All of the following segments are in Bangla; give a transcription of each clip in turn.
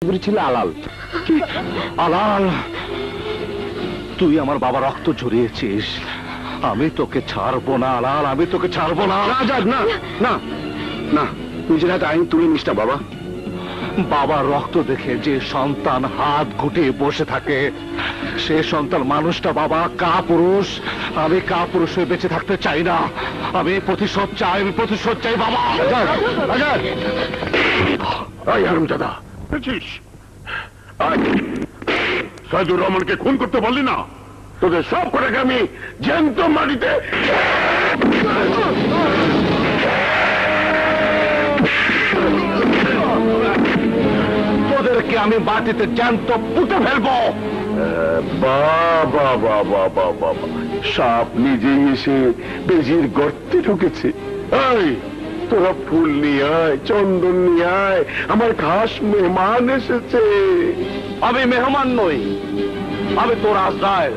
ছিল আলাল। আলাল, তুই আমার বাবা রক্ত ঝরিয়েছিস, আমি তোকে ছাড়বো না আলাল, আমি তোকে ছাড়বো না। না না না, নিজের হাতে আইন তুলে নিস না বাবা। বাবার রক্ত দেখে যে সন্তান হাত গুটিয়ে বসে থাকে, সে সন্তান মানুষটা বাবা কাপুরুষ। আমি কাপুরুষ হয়ে বেঁচে থাকতে চাই না, আমি প্রতিশোধ চাই, আমি প্রতিশোধ চাই বাবা। হারামজাদা, সাইদুর রহমানকে খুন করতে পারলি না? তোদের সব কটাকে আমি জ্যান্ত মাটিতে তোদেরকে আমি মাটিতে জ্যান্ত পুঁতে ফেলবো। বাবা বাবা বাবা, সাপ নিজেই এসে বেজির গর্তে ঢুকেছে। এই তোরা ফুল নিয়ে আয়, চন্দন নিয়ে আয়, আমার খাস মেহমান এসেছে। আমি মেহমান নই, আমি তোর আজরাইল,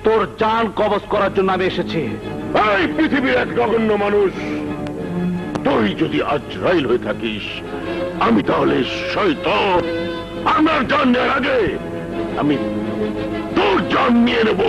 তোর জান কবজ করার জন্য আমি এসেছি। এই পৃথিবীর এক নগণ্য মানুষ, তুই যদি আজরাইল হয়ে থাকিস, আমি তাহলে শয়তান। আমার জান নেওয়ার আগে আমি তোর জান নিয়ে নেব।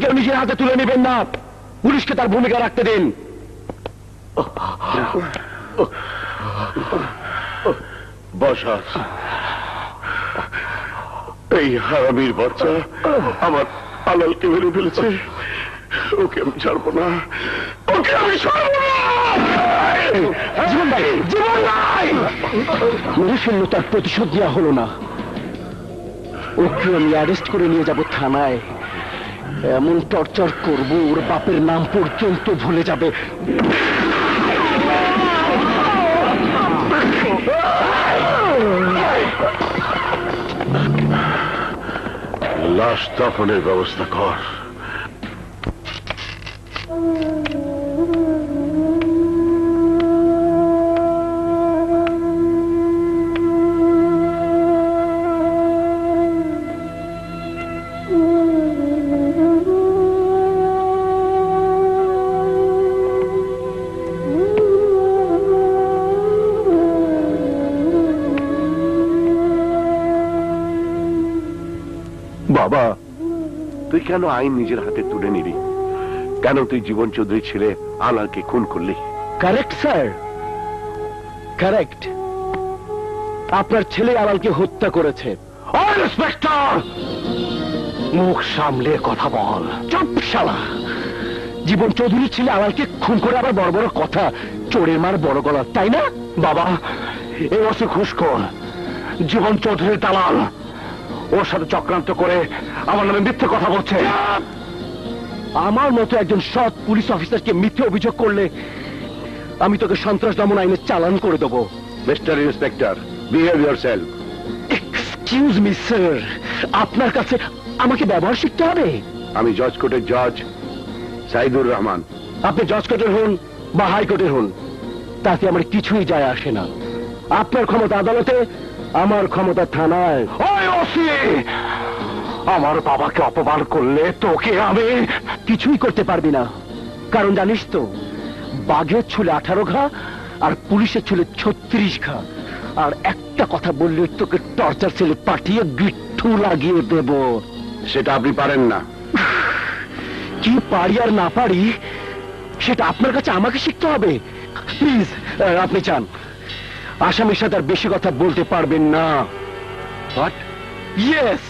কেউ নিজের হাতে তুলে নেবেন না, পুলিশকে তার ভূমিকা রাখতে দিন। বসাস, এই হারামির বাচ্চা আমার আলালকে মেরে ফেলেছে, ওকে আমি ছাড়বো না, ওকে আমি ছাড়বো না। জীবন ভাই, জীবন ভাই, মেরে ফেললো, তার প্রতিশোধ দেওয়া হলো না। ওকে আমি অ্যারেস্ট করে নিয়ে যাব থানায়, এমন টর্চার করব ওর বাপের নাম পর্যন্ত ভুলে যাবে। লাশ দাফনের ব্যবস্থা কর। বাবা, তুই কেন আইন নিজের হাতে তুলে নিলি? কেন তুই জীবন চৌধুরী ছেলে আলালকে খুন করলি? Correct sir, correct. আপনার ছেলে আলালকে হত্যা করেছে। ইন্সপেক্টর, মুখ সামলে কথা বল। চুপ শালা। জীবন চৌধুরী ছেলে আলালকে খুন করে আবার বড় বড় কথা। চোরের মার বড় গলা, তাই না? বাবা, এ ওসি খুশখোর, জীবন চৌধুরী দালাল। ওর সাথে চক্রান্ত করে আমার নামে মিথ্যে কথা বলছে। আমার মতো একজন সৎ পুলিশ অফিসারকে মিথ্যে অভিযোগ করলে আমি তোকে সন্ত্রাস দমন আইনে চালান করে দেবো। Mister inspector, behave yourself. Excuse me sir, আপনার কাছে আমাকে ব্যবহার শিখতে হবে? আমি জজ কোর্টের জজ সাইদুর রহমান। আপনি জজ কোর্টের হন বা হাইকোর্টের হন, তাতে আমার কিছুই যায় আসে না। আপনার ক্ষমতা আদালতে, আমার ক্ষমতা থানায়। ওই ওসি, আমার বাবাকে অপমান করলে তোকে আমি কিছুই করতে পারবি না, কারণ জানিস তো বাঘের ছুলে 18 ঘা আর পুলিশের ছুলে 36 ঘা। আর একটা কথা বললে তোকে টর্চার সেলে পাঠিয়ে গিট্টু লাগিয়ে দেব। সেটা আপনি পারেন না। কি পারি আর না পারি সেটা আপনার কাছে আমাকে শিখতে হবে? প্লিজ, আপনি চান আসামির সাথে আর বেশি কথা বলতে পারবেন না। হোয়াট? ইয়েস,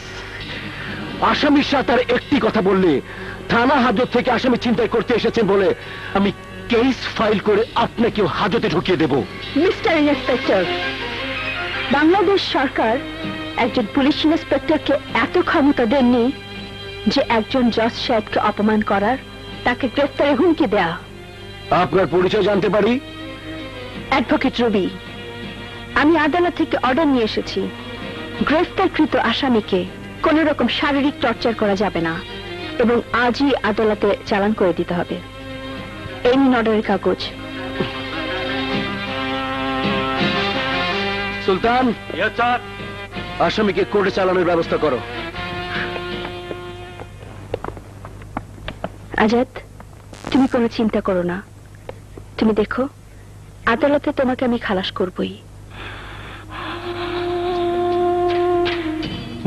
আসামির সাথে আর একটি কথা বললে থানা হাজত থেকে আসামি চিন্তাই করতে এসেছেন বলে আমি কেস ফাইল করে আপনাকেও হাজতে ঢুকিয়ে দেব। মিস্টার ইন্সপেক্টর, বাংলাদেশ সরকার একজন পুলিশ ইন্সপেক্টরকে এত ক্ষমতা দেননি যে একজন জজ সাহেবকে অপমান করার, তাকে গ্রেফতারে হুমকি দেয়া। আপনার পরিচয় জানতে পারি? অ্যাডভোকেট রবি। আমি আদালত থেকে অর্ডার নিয়ে এসেছি, গ্রেফতারকৃত আসামিকে কোন রকম শারীরিক টর্চার করা যাবে না এবং আজই আদালতে চালান করে দিতে হবে। এই নিন অর্ডারের কাগজ। সুলতান, আসামিকে কোর্টে চালানোর ব্যবস্থা করো। আজাদ, তুমি কোনো চিন্তা করো না। তুমি দেখো, আদালতে তোমাকে আমি খালাস করবই।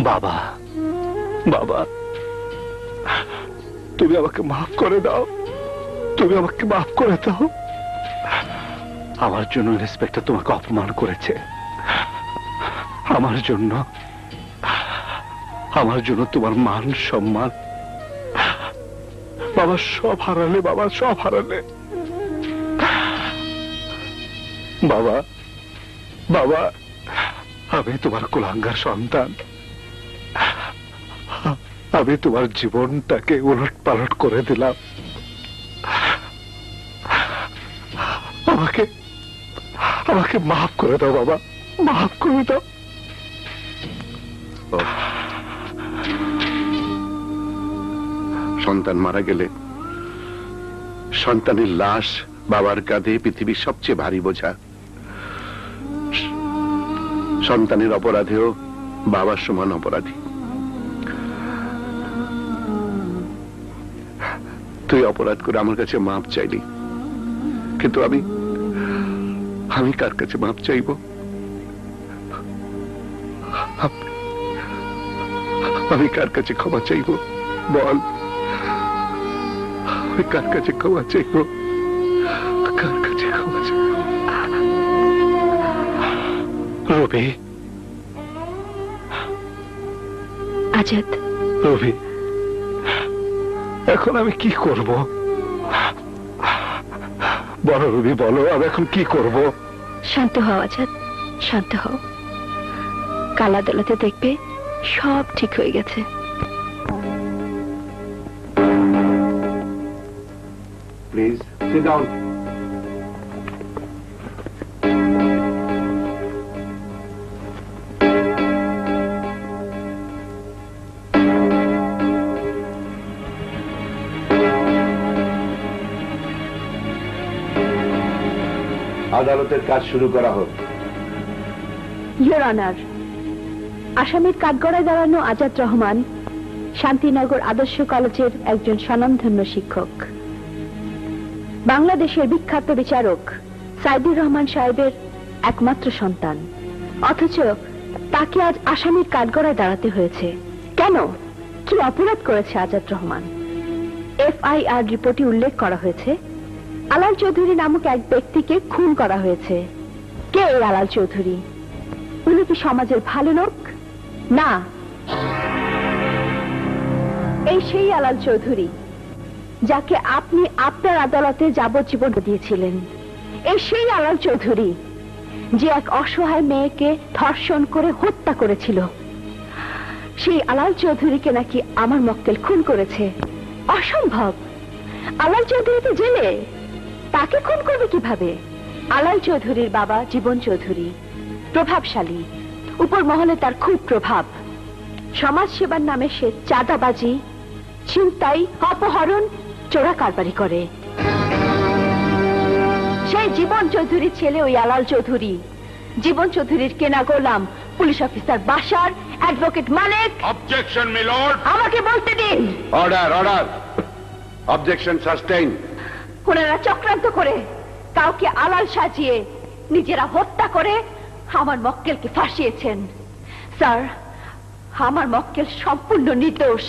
বাবা, বাবা, তুমি আমাকে মাফ করে দাও। তুমি আমাকে মাফ করে দাও। আমার জন্য ইন্সপেক্টর তোমাকে অপমান করেছে। আমার জন্য তোমার মান সম্মান বাবা সব হারালে। বাবা সব হারালে। বাবা, বাবা, আমি তোমার কুলাঙ্গার সন্তান। আমি তোমার জীবনটাকে উলট পালট করে দিলাম। আমাকে মাফ করে দাও বাবা, মাফ করে দাও। সন্তান মারা গেলে সন্তানের লাশ বাবার কাঁধে পৃথিবীর সবচেয়ে ভারী বোঝা। সন্তানের অপরাধেও বাবার সমান অপরাধী। তুই অপরাধ করে আমার কাছে মাপ চাইলি, কিন্তু আমি কার কাছে মাপ চাইব? আমি কার কাছে ক্ষমা চাইব বল? আমি কার কাছে ক্ষমা চাইব? কার কাছে ক্ষমা চাইব? রবি, আজাদ, রবি, এখন আমি কি করব? বলো রবি, বলো আমি এখন কি করব? শান্ত হও আজাদ, শান্ত হও। কাল আদালতে দেখবে সব ঠিক হয়ে গেছে। Please sit down. আদালতের কাজ শুরু করা হোক। ইয়োর অনার, আসামির কাঠগড়ায় দাঁড়ানো আজাদ রহমান শান্তিনগর আদর্শ কলেজের একজন স্বনামধন্য শিক্ষক। বাংলাদেশের বিখ্যাত বিচারক সাইদুর রহমান সাহেবের একমাত্র সন্তান, অথচ তাকে আজ আসামির কাঠগড়ায় দাঁড়াতে হয়েছে। কেন? কি অপরাধ করেছে আজাদ রহমান? FIR রিপোর্টে উল্লেখ করা হয়েছে আলাল চৌধুরী নামক এক ব্যক্তিকে খুন করা হয়েছে। কে এই আলাল চৌধুরী? উনি কি সমাজের ভালো লোক? না, এই সেই আলাল চৌধুরী যাকে আপনি আপনার আদালতে যাবজ্জীবন দিয়েছিলেন। এই সেই আলাল চৌধুরী যে এক অসহায় মেয়েকে ধর্ষণ করে হত্যা করেছিল। সেই আলাল চৌধুরীকে নাকি আমার মক্কেল খুন করেছে। অসম্ভব! আলাল চৌধুরী তো জেলে, তাকে খুন করবে কিভাবে? আলাল চৌধুরীর বাবা জীবন চৌধুরী প্রভাবশালী, উপর মহলে তার খুব প্রভাব। সমাজ সেবার নামে সে চাঁদাবাজি, ছিনতাই, অপহরণ, চোরা কারবারি করে। সেই জীবন চৌধুরীর ছেলে ওই আলাল চৌধুরী। জীবন চৌধুরীর কেনা গোলাম police officer Bashar, advocate Malik. Objection my lord. আমাকে বলতে দিন। Order order, objection sustain. ওনারা চক্রান্ত করে কাউকে আলাল সাজিয়ে নিজেরা হত্যা করে আমার মক্কেলকে ফাঁসিয়েছেন। স্যার, আমার মক্কেল সম্পূর্ণ নির্দোষ।